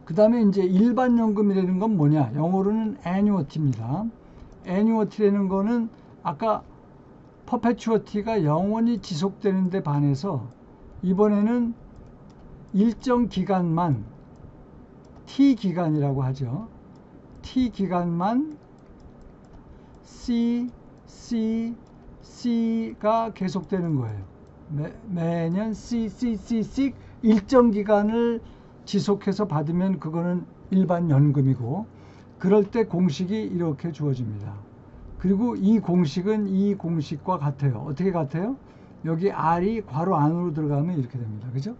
그 다음에 이제 일반 연금이라는 건 뭐냐? 영어로는 annuity입니다. annuity라는 거는 아까 perpetuity가 영원히 지속되는 데 반해서 이번에는 일정 기간만 T 기간이라고 하죠. T 기간만 C가 계속되는 거예요. 매년 C씩 일정 기간을 지속해서 받으면 그거는 일반 연금이고, 그럴 때 공식이 이렇게 주어집니다. 그리고 이 공식은 이 공식과 같아요. 어떻게 같아요? 여기 R이 괄호 안으로 들어가면 이렇게 됩니다. 그죠?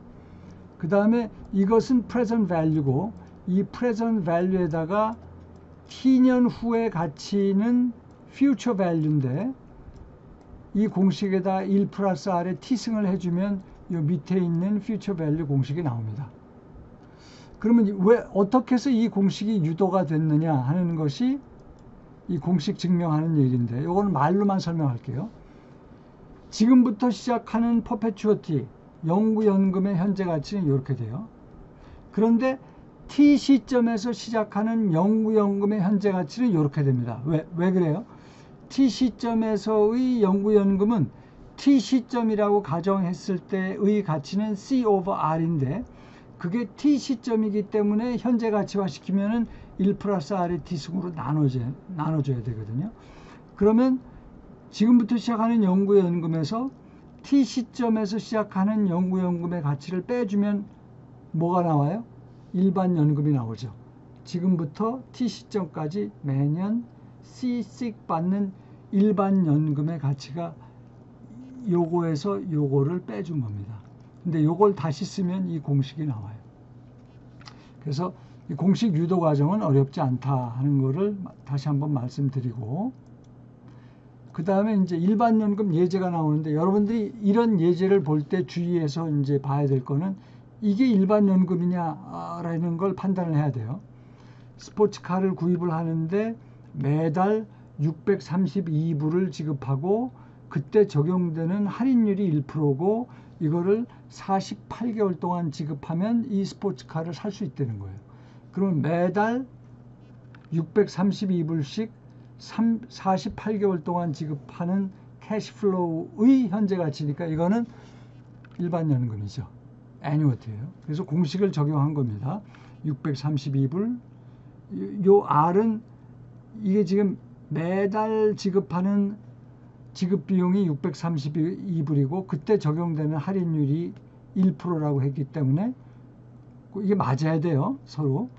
그 다음에 이것은 present value고, 이 present value에다가 T년 후의 가치는 future value인데, 이 공식에다 1 플러스 R에 T승을 해주면 이 밑에 있는 future value 공식이 나옵니다. 그러면 왜 어떻게 해서 이 공식이 유도가 됐느냐 하는 것이 이 공식 증명하는 얘기인데, 이거는 말로만 설명할게요. 지금부터 시작하는 perpetuity 영구연금의 현재 가치는 이렇게 돼요. 그런데 T 시점에서 시작하는 영구연금의 현재 가치는 이렇게 됩니다. 왜 그래요? T 시점에서의 영구연금은 T 시점이라고 가정했을 때의 가치는 C over R인데, 그게 T 시점이기 때문에 현재 가치화 시키면은 1 플러스 R의 T승으로 나눠줘야 되거든요. 그러면 지금부터 시작하는 영구연금에서 T 시점에서 시작하는 영구연금의 가치를 빼주면 뭐가 나와요? 일반 연금이 나오죠. 지금부터 T 시점까지 매년 C씩 받는 일반 연금의 가치가 요거에서 요거를 빼준 겁니다. 근데 요걸 다시 쓰면 이 공식이 나와요. 그래서 이 공식 유도 과정은 어렵지 않다 하는 거를 다시 한번 말씀드리고, 그 다음에 이제 일반 연금 예제가 나오는데, 여러분들이 이런 예제를 볼 때 주의해서 이제 봐야 될 거는 이게 일반 연금이냐라는 걸 판단을 해야 돼요. 스포츠카를 구입을 하는데 매달 632불을 지급하고 그때 적용되는 할인율이 1%고 이거를 48개월 동안 지급하면 이 스포츠카를 살 수 있다는 거예요. 그러면 매달 632불씩 48개월 동안 지급하는 캐시플로우의 현재 가치니까 이거는 일반 연금이죠. 애뉴어티예요. 그래서 공식을 적용한 겁니다. 632불. 요 R은 이게 지금 매달 지급하는 지급 비용이 632불이고 그때 적용되는 할인율이 1%라고 했기 때문에 이게 맞아야 돼요. 서로.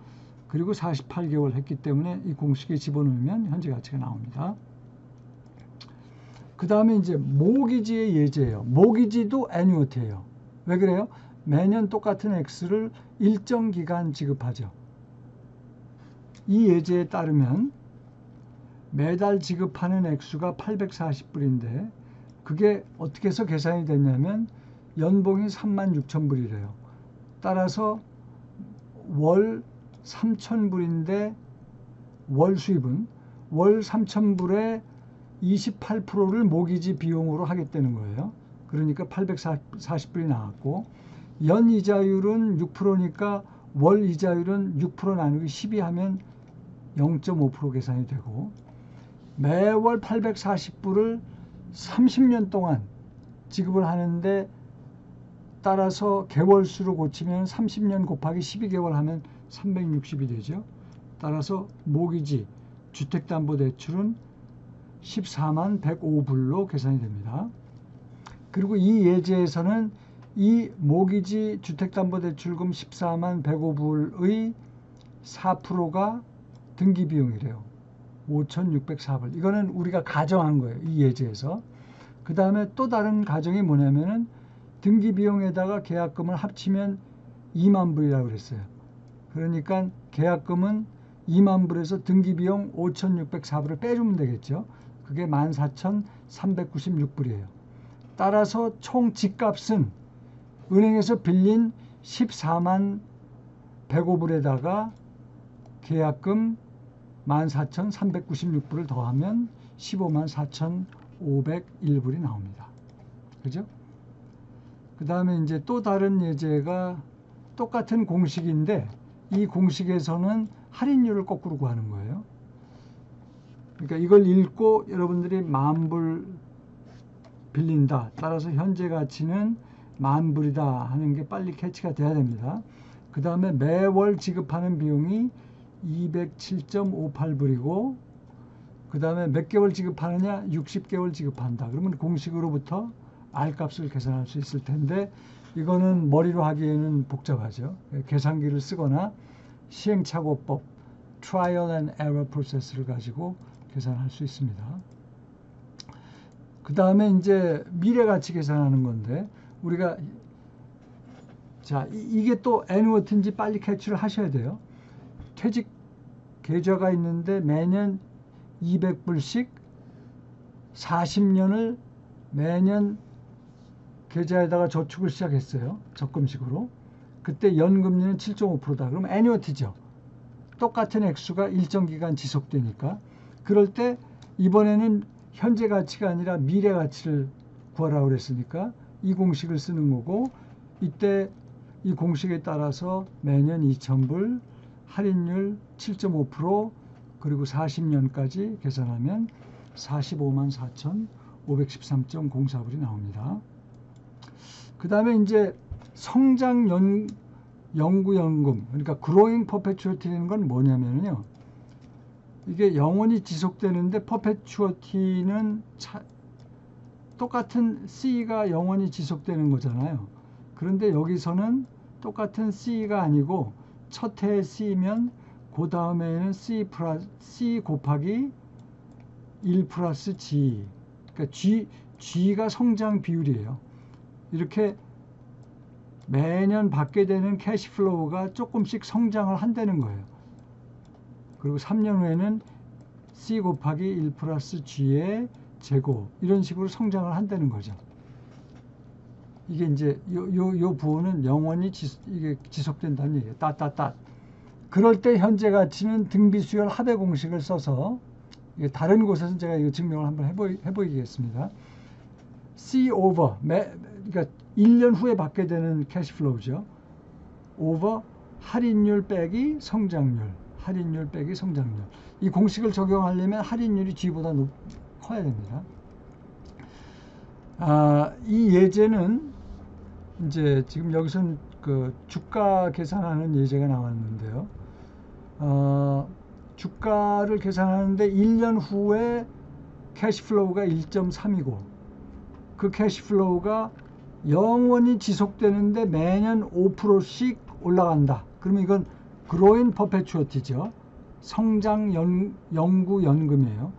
그리고 48개월 했기 때문에 이 공식에 집어넣으면 현재 가치가 나옵니다. 그 다음에 이제 모기지의 예제예요. 모기지도 애뉴어티예요. 왜 그래요? 매년 똑같은 X를 일정 기간 지급하죠. 이 예제에 따르면 매달 지급하는 액수가 840불인데 그게 어떻게 해서 계산이 됐냐면 연봉이 36,000불이래요. 따라서 월 3,000불인데 월 수입은 월 3,000불에 28%를 모기지 비용으로 하겠다는 거예요. 그러니까 840불이 나왔고 연 이자율은 6%니까 월 이자율은 6% 나누기 12 하면 0.5% 계산이 되고 매월 840불을 30년 동안 지급을 하는데 따라서 개월수로 고치면 30년 곱하기 12개월 하면 360이 되죠. 따라서 모기지 주택담보대출은 14만 105불로 계산이 됩니다. 그리고 이 예제에서는 이 모기지 주택담보대출금 14만 105불의 4%가 등기비용이래요. 5,604불. 이거는 우리가 가정한 거예요. 이 예제에서. 그 다음에 또 다른 가정이 뭐냐면은 등기비용에다가 계약금을 합치면 2만 불이라고 그랬어요. 그러니까 계약금은 2만 불에서 등기비용 5,604불을 빼주면 되겠죠. 그게 14,396불이에요. 따라서 총 집값은 은행에서 빌린 14만 105불에다가 계약금 14,396불을 더하면 15만 4,501불이 나옵니다. 그죠? 그 다음에 이제 또 다른 예제가 똑같은 공식인데 이 공식에서는 할인율을 거꾸로 구하는 거예요. 그러니까 이걸 읽고 여러분들이 10,000불 빌린다. 따라서 현재 가치는 10,000불이다 하는 게 빨리 캐치가 돼야 됩니다. 그 다음에 매월 지급하는 비용이 207.58불이고 그 다음에 몇 개월 지급하느냐? 60개월 지급한다. 그러면 공식으로부터 R값을 계산할 수 있을 텐데 이거는 머리로 하기에는 복잡하죠. 계산기를 쓰거나 시행착오법 Trial and Error 프로세스를 가지고 계산할 수 있습니다. 그 다음에 이제 미래가치 계산하는 건데 우리가 자 이게 또 애누어티인지 빨리 캐치를 하셔야 돼요. 퇴직 계좌가 있는데 매년 200불씩 40년을 매년 계좌에다가 저축을 시작했어요. 적금식으로. 그때 연금리는 7.5%다. 그럼 애누어티죠. 똑같은 액수가 일정 기간 지속되니까. 그럴 때 이번에는 현재 가치가 아니라 미래 가치를 구하라고 그랬으니까 이 공식을 쓰는 거고 이때 이 공식에 따라서 매년 2,000불 할인율 7.5% 그리고 40년까지 계산하면 454,513.04불이 나옵니다. 그 다음에 이제 성장 연구연금, 그러니까 growing perpetuity라는 건 뭐냐면요. 이게 영원히 지속되는데 perpetuity는 똑같은 C가 영원히 지속되는 거잖아요. 그런데 여기서는 똑같은 C가 아니고 첫 해에 C면 그 다음에는 C 곱하기 1 플러스 G. 그러니까 G가 성장 비율이에요. 이렇게 매년 받게 되는 캐시플로우가 조금씩 성장을 한다는 거예요. 그리고 3년 후에는 C 곱하기 1 플러스 G의 제곱 이런 식으로 성장을 한다는 거죠. 이게 이제 요 부호는 영원히 이게 지속된다는 얘기예요. 그럴 때 현재 가치는 등비수열 합의 공식을 써서 다른 곳에서 제가 이거 증명을 한번 해보이겠습니다. C over 그러니까 1년 후에 받게 되는 캐시플로우죠. over 할인율 빼기 성장률. 할인율 빼기 성장률. 이 공식을 적용하려면 할인율이 G보다 커야 됩니다. 이 예제는 이제 지금 여기서는 그 주가 계산하는 예제가 나왔는데요. 주가를 계산하는데 1년 후에 캐시플로우가 1.3이고 그 캐시플로우가 영원히 지속되는데 매년 5%씩 올라간다. 그러면 이건 growing perpetuity죠. 성장 연구 연금이에요.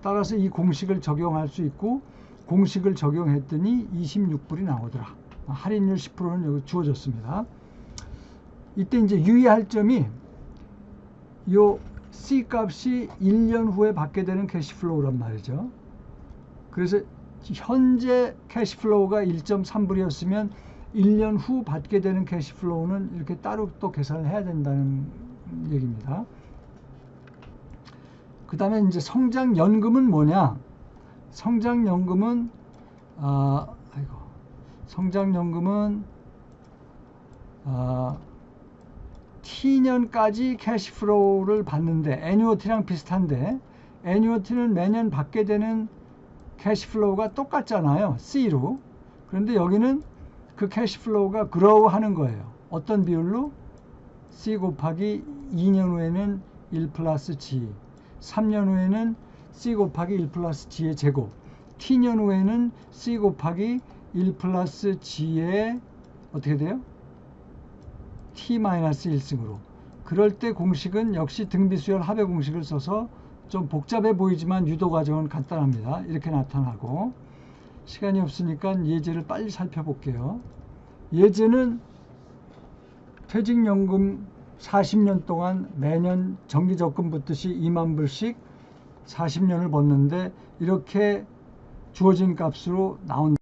따라서 이 공식을 적용할 수 있고 공식을 적용했더니 26불이 나오더라. 할인율 10%는 여기 주어졌습니다. 이때 이제 유의할 점이 요 C 값이 1년 후에 받게 되는 캐시플로우란 말이죠. 그래서 현재 캐시플로우가 1.3불이었으면 1년 후 받게 되는 캐시플로우는 이렇게 따로 또 계산을 해야 된다는 얘기입니다. 그 다음에 이제 성장연금은 뭐냐? 성장연금은 T년까지 캐시플로우를 받는데 애뉴어티랑 비슷한데 애뉴어티는 매년 받게 되는 캐시플로우가 똑같잖아요. C로. 그런데 여기는 그 캐시플로우가 grow 하는 거예요. 어떤 비율로? C 곱하기 2년 후에는 1 플러스 G 3년 후에는 C 곱하기 1 플러스 G의 제곱 T년 후에는 C 곱하기 1 플러스 G의 어떻게 돼요? T-1승으로. 그럴 때 공식은 역시 등비수열 합의 공식을 써서 좀 복잡해 보이지만 유도 과정은 간단합니다. 이렇게 나타나고 시간이 없으니까 예제를 빨리 살펴볼게요. 예제는 퇴직연금 40년 동안 매년 정기적금 붙듯이 2만 불씩 40년을 벗는데 이렇게 주어진 값으로 나온다.